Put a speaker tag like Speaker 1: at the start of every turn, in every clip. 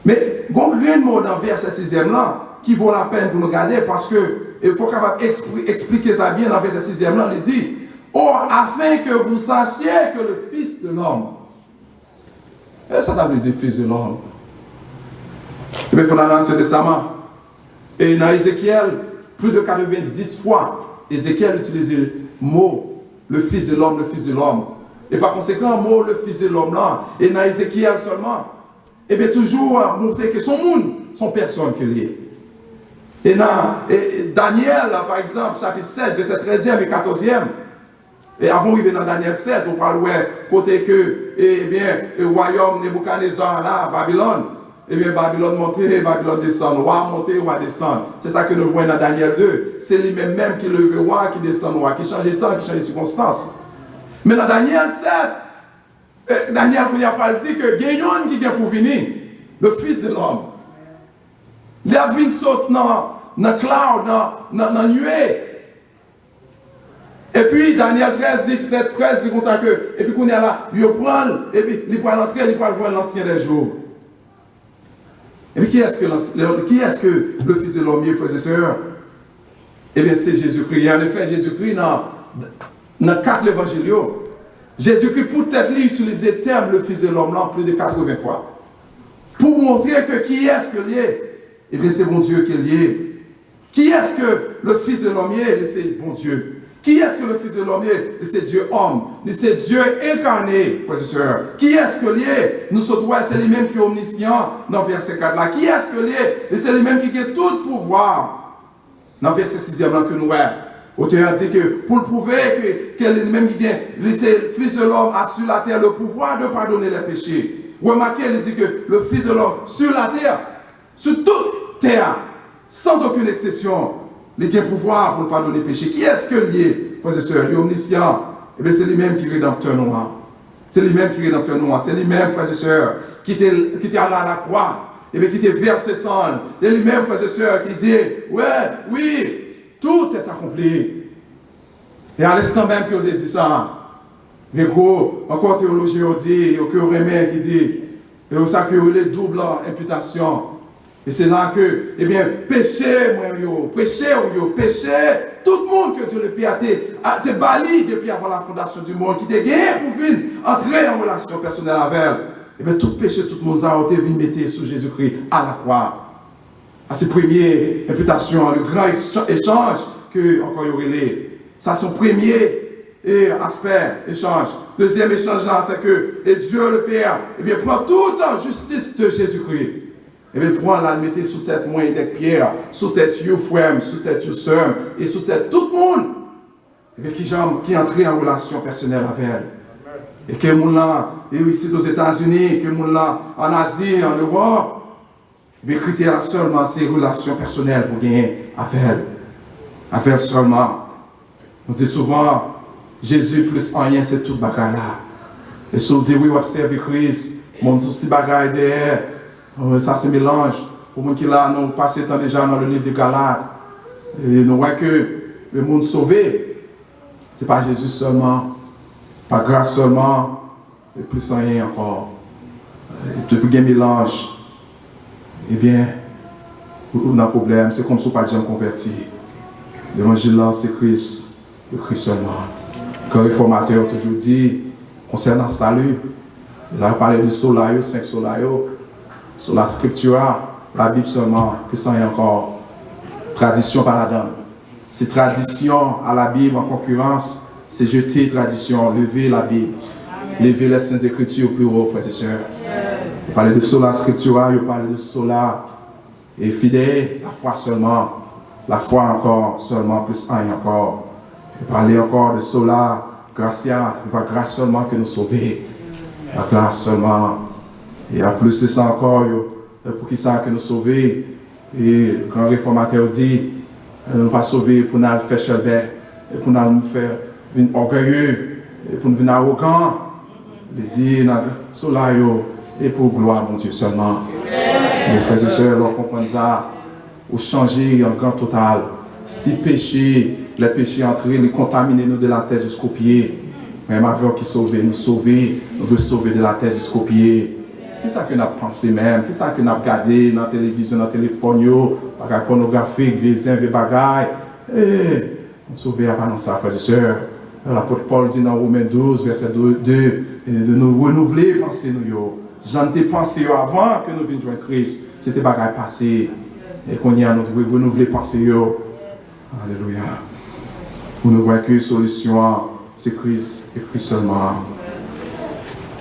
Speaker 1: Mais, il y a un mot dans le verset 6e là, qui vaut la peine pour nous garder, parce qu'il faut capable expliquer ça bien dans le verset 6e là, il dit, or, afin que vous sachiez que le Fils de l'homme, et ça veut dire Fils de l'homme. Et bien, il faut l'annoncer décemment. Et dans Ézéchiel, plus de 90 fois, Ézéchiel utilise le mot, le Fils de l'homme, le Fils de l'homme. Et par conséquent, le mot, le Fils de l'homme là, et dans Ézéchiel seulement, et bien toujours montrer que son monde, son personne qu'il est. Et dans Daniel, par exemple, chapitre 7, verset 13e et 14e, et avant d'arriver dans Daniel 7, on parle côté que, eh bien, le royaume Nebuchadnezzar là, Babylone, eh bien, Babylone montée, Babylone descend, roi monté, roi descend. C'est ça que nous voyons dans Daniel 2. C'est lui-même même qui lève le roi, qui descend le roi, qui change le temps, qui change les circonstances. Mais dans Daniel 7, Daniel a dit que Gayon qui vient pour venir, le Fils de l'homme. Il a vu sauter dans le cloud, dans la nuée. Et puis Daniel 13 dit, 13 dit comme ça que, et puis qu'on est là, il prend, et puis il va l'entrer, il va voir l'ancien des jours. Et puis qui est-ce que le Fils de l'homme est, frères et sœurs? Eh bien c'est Jésus-Christ. Et en effet, Jésus-Christ, dans 4 évangiles, Jésus-Christ peut-être utiliser le terme le Fils de l'homme là plus de 80 fois. Pour montrer que qui est-ce que est? Eh bien c'est bon Dieu qu'il est. Qui est-ce que le Fils de l'homme est? C'est bon Dieu. Qui est-ce que le Fils de l'homme est? C'est Dieu homme. C'est Dieu incarné, frères et sœurs. Qui est-ce que l'est? Nous sommes c'est lui-même qui est omniscient dans verset 4 là. Qui est-ce que l'est? C'est lui-même qui a tout pouvoir. Dans verset 6e là que nous voyons. L'auteur dit que pour le prouver que lui-même qui vient, le Fils de l'homme a sur la terre le pouvoir de pardonner les péchés. Remarquez, il dit que le Fils de l'homme sur la terre, sur toute terre, sans aucune exception, il a le pouvoir pour pardonner les péchés. Qui est-ce que l'est, frères et sœurs? Il est omniscient. Eh bien, c'est lui-même qui est rédempteur noir. C'est lui-même qui est rédempteur noir. C'est lui-même, frères et sœurs, qui était allé à la croix. Eh bien, qui était versé sang. Et lui-même, frères et sœurs, qui dit, ouais, oui, tout est accompli. Et à l'instant même qu'il a dit ça, mais gros, encore théologie, on dit, il y a Rémé qui dit, et ça que les double imputation. Et c'est là que, eh bien, péché, moi, péché, tout le monde que Dieu le Père a été bali depuis avant la fondation du monde, qui était gagné pour venir entrer en relation personnelle avec elle. Eh bien, tout péché, tout le monde a été venu mettre sous Jésus-Christ à la croix. À ses premières imputations, le grand échange que, encore, il y aurait. Ça, son premier aspect, échange. Deuxième échange là, c'est que Dieu le Père, eh bien, prend toute la justice de Jésus-Christ. Et bien, prend la mettre sous tête moi et Pierre, sous tête you frère, sous tête you sœur, et sous tête tout le monde. Et bien, qui entrait en relation personnelle avec elle. Et que le monde là, et ici aux États-Unis, que le monde là, en Asie, en Europe, mais le critère seulement, c'est relations personnelles pour gagner avec elle. Avec elle seulement. On dit souvent, Jésus plus rien, c'est tout bagaille là. Et si on dit, oui, observe Christ, mon souci bagaille derrière, ça se mélange. Pour moi qui là, nous passons tant déjà dans le livre de Galates. Et nous voyons que le monde sauvé, ce n'est pas Jésus seulement, pas grâce seulement, et plus rien encore. Et depuis qu'il y a un mélange, eh bien, on a un problème, c'est comme si on n'a pas déjà converti. L'évangile là, c'est Christ, le Christ seulement. Quand le réformateur toujours dit, concernant le salut, il a parlé du soleil, 5 soleils, sur la scripture, la Bible seulement, que ça y a encore tradition par la dame. C'est tradition à la Bible en concurrence, c'est jeter tradition, lever la Bible, lever les saintes écritures au plus haut, frères et sœurs. Il parlait de sola scriptura, il parlait de sola et fidèle, la foi seulement, la foi encore, seulement, plus un encore. Il parlait encore de sola gratia, pas grâce seulement que nous sauver, la grâce seulement. Et en plus de ça encore, pour qui ça que nous sauver, et quand le réformateur dit, nous ne pas sauver pour nous faire charbet, et pour nous faire orgueilleux, et pour nous venir arrogants, il dit, cela et pour gloire, mon Dieu seulement. Mes frères et sœurs, on comprend ça, ou changer en grand total. Si péché, les péchés entrés, les contaminer nous de la tête jusqu'aux pieds. Même avant qu'ils sauvent, nous sauver, nous devons sauver de la tête jusqu'aux pieds. Qu'est-ce que nous avons pensé même? Qu'est-ce que nous avons regardé dans la télévision, dans le téléphone, bagaille pornographique, vieux bagaille. On sauve avant dans ça, frères et sœurs. L'apôtre Paul dit dans Romains 12, verset 2, de nous renouveler pensées nous. J'en ai pensé avant que nous venions joindre Christ. C'était bagaille passé. Et qu'on y a notre renouveler pensées. Alléluia. Pour nous voir que la solution, c'est Christ et Christ seulement.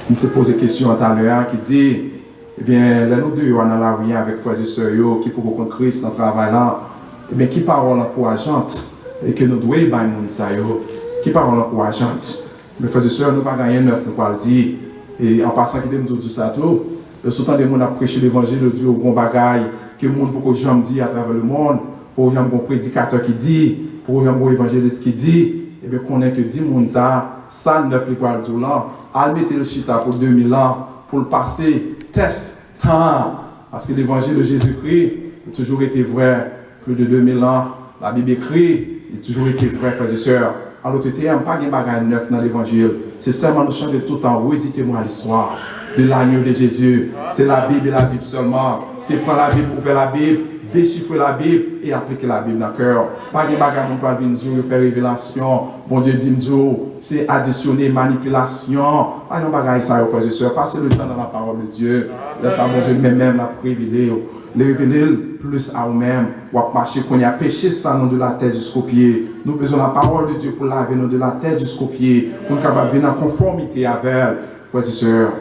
Speaker 1: Je te pose une question tout à l'heure qui dit, eh bien, là nous deux, on a la rien avec frères et sœurs qui pour rencontrer Christ dans le travail là, eh bien, qui parole encourageante et que nous devons y bailler ça qui parole encourageante. Mais frères et sœurs, nous ne pouvons pas gagner neuf, nous pouvons le dire. Et en passant, qui nous dit ça tout, le sultan des gens a prêché l'évangile de Dieu au bon bagaille, que le monde pour que j'aime dire à travers le monde, pour que j'aime un prédicateur qui dit, pour que j'aime un évangéliste qui dit, et bien qu'on ait que 10 monde ça neuf les poils du là, à mettre le chita pour 2000 ans, pour le passer, test, temps. Parce que l'évangile de Jésus-Christ a toujours été vrai, plus de 2000 ans. La Bible écrit, il a toujours été vrai, frères et sœurs. En l'autre terme, pas de bagage neuf dans l'évangile. C'est seulement nous changer tout le temps, redites-moi l'histoire de l'agneau de Jésus. C'est la Bible et la Bible seulement. C'est prendre la Bible, ouvrir la Bible, déchiffrer la Bible et appliquer la Bible dans le cœur. Pas de bagage on peut venir faire révélation. Bon Dieu dit c'est additionner, manipulation. Pas de bagage ça, frères et sœurs. Passez le temps dans la parole de Dieu. Laisse à bon Dieu même la révéler. Les révéler plus à nous-mêmes. Ou à marcher qu'on y a péché ça nous de la tête jusqu'au pied. Nous besoin de la parole de Dieu pour laver nous de la tête jusqu'au pied. Pour nous capables de venir en conformité avec elle. Frères et sœurs.